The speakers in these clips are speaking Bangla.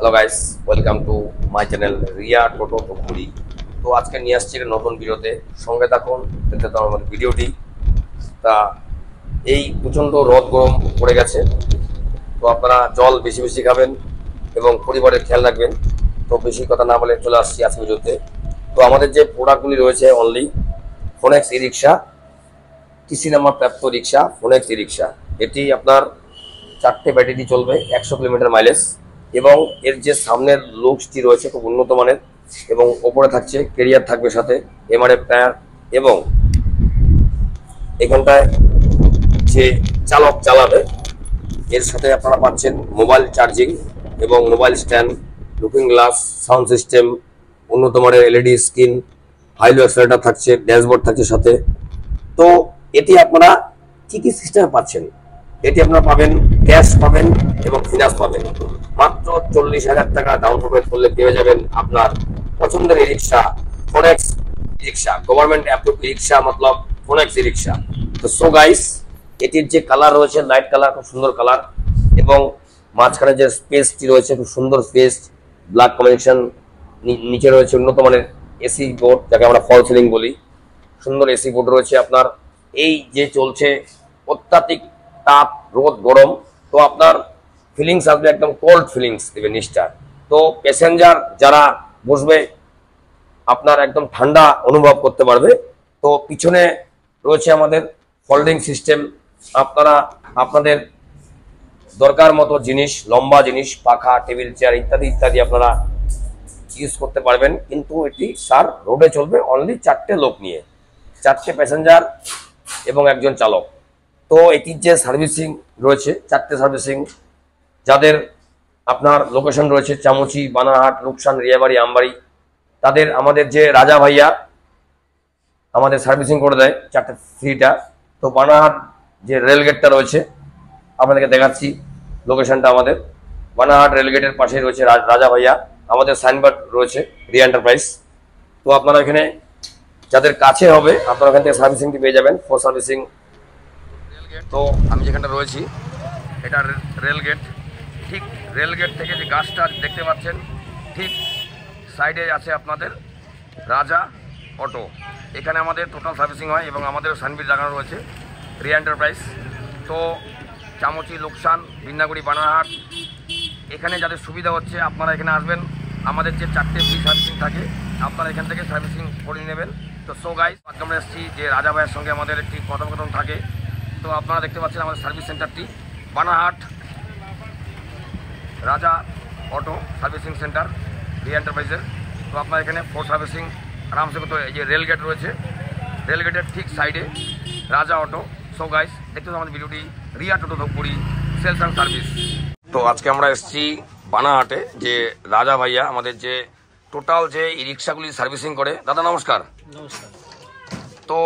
Hello guys, welcome to my channel Riya Toto Dhupguri. তো আজকে নিয়ে আসছি একটা নতুন ভিডিওতে, সঙ্গে থাকুন, দেখতে থাকুন আমাদের ভিডিওটি। তা এই প্রচণ্ড রোদ গরম পড়ে গেছে, তো আপনারা জল বেশি বেশি খাবেন এবং পরিবারের খেয়াল রাখবেন। তো বেশি কথা না বলে চলে আসছি আজকে ভিডিওতে। তো আমাদের যে প্রোডাক্টগুলি রয়েছে অনলি ফোনেক্স ই রিক্সা, টিসি নাম্বার প্রাপ্ত রিক্সা, ফোনেক্স ই রিক্সা। এটি আপনার 4টে ব্যাটারি চলবে, 100 কিলোমিটার মাইলেজ, এবং এর যে সামনের লুকসটি রয়েছে খুব উন্নত মানের, এবং ওপরে থাকছে ক্যারিয়ার, থাকবে সাথে এমআরএফ টায়ার, এবং এখানটায় যে চালক চালাবে এর সাথে আপনারা পাচ্ছেন মোবাইল চার্জিং এবং mobile stand, looking glass, sound system, উন্নত মানের এলইডি স্ক্রিন, হাইলো অ্যাক্সেলেরেটর থাকছে, ড্যাশবোর্ড থাকছে সাথে। তো এটি আপনারা কি কি সিস্টেমে পাচ্ছেন, এটি আপনারা পাবেন ক্যাশ পাবেন এবং ফিনান্স পাবেন। মাত্র 40,000 টাকা ডাউন পেমেন্ট করলে পেয়ে যাবেন আপনার পছন্দের ই রিক্সা, ফোনেক্স ই রিক্সা, গভর্নমেন্ট অ্যাপ্রুভ ই রিক্সা, মতলব ফোনেক্স ই রিক্সা। তো সো গাইস, এটির যে কালার রয়েছে লাইট কালার, খুব সুন্দর কালার, এবং মাঝখানে যে স্পেসটি রয়েছে খুব সুন্দর স্পেস, ব্ল্যাক কম্বিনেশন, নিচে রয়েছে উন্নত মানের এসি বোর্ড, যাকে আমরা ফল সিলিং বলি। সুন্দর এসি বোর্ড রয়েছে আপনার। এই যে চলছে অত্যাধিক তাপ, রোদ, গরম, তো আপনার ফিলিংস আসবে একদম কোল্ড ফিলিংস দেবে নিষ্ঠার। তো প্যাসেঞ্জার যারা বসবে আপনার একদম ঠান্ডা অনুভব করতে পারবে। তো পিছনে রয়েছে আমাদের ফোল্ডিং সিস্টেম, আপনারা আপনাদের দরকার মতো জিনিস, লম্বা জিনিস, পাখা, টেবিল, চেয়ার ইত্যাদি ইত্যাদি আপনারা ইউজ করতে পারবেন। কিন্তু এটি স্যার রোডে চলবে অনলি 4টে লোক নিয়ে, 4টে প্যাসেঞ্জার এবং একজন চালক। তো এটির যে সার্ভিসিং রয়েছে 4টে সার্ভিসিং, যাদের আপনার লোকেশন রয়েছে চামচি, বানারহাট, রূপসান, রিয়াবাড়ি, আমবাড়ি, তাদের আমাদের যে রাজা ভাইয়া আমাদের সার্ভিসিং করে দেয় 4টে ফ্রিটা। তো বানারহাট যে রেলগেটটা রয়েছে আপনাদেরকে দেখাচ্ছি, লোকেশনটা আমাদের বানারহাট রেলগেটের পাশে রয়েছে রাজা ভাইয়া, আমাদের সাইনবোর্ড রয়েছে রিয়া এন্টারপ্রাইজ। তো আপনারা এখানে যাদের কাছে হবে আপনারা এখান থেকে সার্ভিসিংটি পেয়ে যাবেন, ফোর সার্ভিসিং। তো আমি যেখানটা রয়েছি এটা রেলগেট, ঠিক রেলগেট থেকে যে গাছটা দেখতে পাচ্ছেন ঠিক সাইডে আছে আপনাদের রাজা অটো। এখানে আমাদের টোটাল সার্ভিসিং হয় এবং আমাদের সাইনবোর্ড লাগানো রয়েছে রিয়া এন্টারপ্রাইজ। তো চামচি, লোকসান, বিন্নাগুড়ি, বানারহাট, এখানে যাদের সুবিধা হচ্ছে আপনারা এখানে আসবেন। আমাদের যে 4টে ফ্রি সার্ভিসিং থাকে আপনারা এখান থেকে সার্ভিসিং করে নেবেন। তো সো গাইস, আমরা এসেছি যে রাজা ভাইয়ের সঙ্গে আমাদের একটি কথোপকথন থাকে। তো আপনারা দেখতে পাচ্ছেন আমাদের সার্ভিস সেন্টারটি বানারহাট রাজা অটো সার্ভিসিং সেন্টার রিয়া এন্টারপ্রাইজের। তো আপনারা এখানে ফোর সার্ভিসিং আরামসে করতে। এই যে রেলগেট রয়েছে, রেলগেটের ঠিক সাইডে রাজা অটো। সো গাইস, দেখতে আমাদের ভিডিওটি রিয়া টোটো ধূপগুড়ি সেলস অ্যান্ড সার্ভিস। তো আজকে আমরা এসেছি বানারহাটে, যে রাজা ভাইয়া আমাদের যে টোটাল যে ই রিক্সাগুলি সার্ভিসিং করে। দাদা নমস্কার। নমস্কার। তো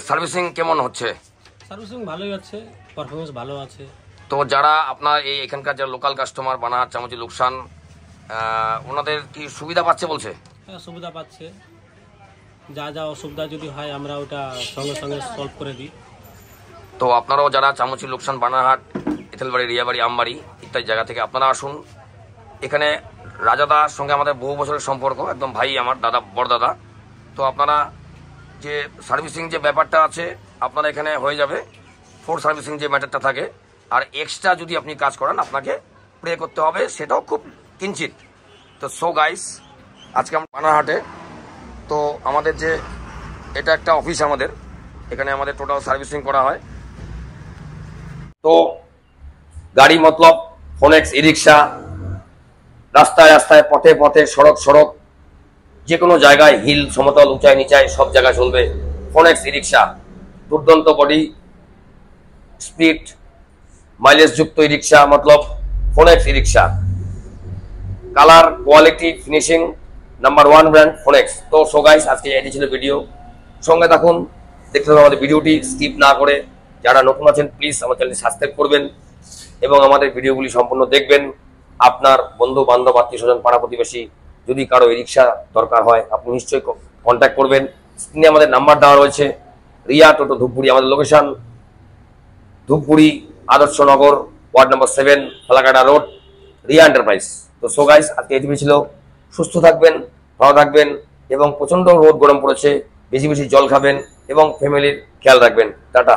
সার্ভিসিং কেমন হচ্ছে? সার্ভিসিং ভালোই আছে, পারফরমেন্স ভালো আছে। তো যারা আপনার এখানকার যারা লোকাল কাস্টমার বানারহাট, চামচি, লোকসান, ওনাদের কি সুবিধা পাচ্ছে বলছে? হ্যাঁ, সুবিধা পাচ্ছে। যা যা অসুবিধা যদি হয় আমরা ওটা সঙ্গে সঙ্গে সলভ করে দিই। তো আপনারাও যারা চামচি, লোকসান, বানারহাট, ইথেলবাড়ি, রিয়াবাড়ি, আমবাড়ি ইত্যাদি জায়গা থেকে আপনারা আসুন। এখানে রাজাদার সঙ্গে আমাদের বহু বছরের সম্পর্ক, একদম ভাই আমার, দাদা, বড়দাদা। তো আপনারা যে সার্ভিসিং যে ব্যাপারটা আছে আপনারা এখানে হয়ে যাবে, ফোর সার্ভিসিং যে ম্যাটারটা থাকে। আর এক্সট্রা যদি আপনি কাজ করেন আপনাকে পে করতে হবে, সেটাও খুব কিঞ্চিত। তো সো গাইস, আজকে আমরা বানারহাটে। তো আমাদের যে এটা একটা অফিস আমাদের, এখানে আমাদের টোটাল সার্ভিসিং করা হয়। তো গাড়ি মতলব ফোনেক্স ই রিক্সা, রাস্তায় রাস্তায়, পথে পথে, সড়ক সড়ক, যে কোনো জায়গায়, হিল, সমতল, উঁচাই নিচাই সব জায়গায় চলবে ফোনেক্স ই রিক্সা। দুর্দান্ত বডি, স্পিড, মাইলেজ যুক্ত ই রিক্সা, মতলব Phonex e rickshaw. Colour, quality, finishing number 1 brand Phonex. তো সো গাইস, আজকে এটি ছিল ভিডিও, সঙ্গে থাকুন, দেখতে হবে আমাদের ভিডিওটি স্কিপ না করে। যারা নতুন আছেন প্লিজ আমার চ্যানেলটি সাবস্ক্রাইব করবেন এবং আমাদের ভিডিওগুলি সম্পূর্ণ দেখবেন। আপনার বন্ধু বান্ধব, আত্মীয় স্বজন, পাড়া প্রতিবেশী যদি কারো ই রিক্সা দরকার হয় আপনি নিশ্চয়ই কন্ট্যাক্ট করবেন। স্ক্রিনে আমাদের নাম্বার দেওয়া রয়েছে। রিয়া টোটো ধূপগুড়ি, আমাদের location Dhupguri Adarsh Nagar, ward number 7, Falakata road, Riya enterprise. তো তো সো গাইস, আজকে এটুকুই ছিল। সুস্থ থাকবেন, ভালো থাকবেন, এবং প্রচন্ড রোদ গরম পড়েছে, বেশি বেশি জল খাবেন এবং ফ্যামিলির খেয়াল রাখবেন। টাটা।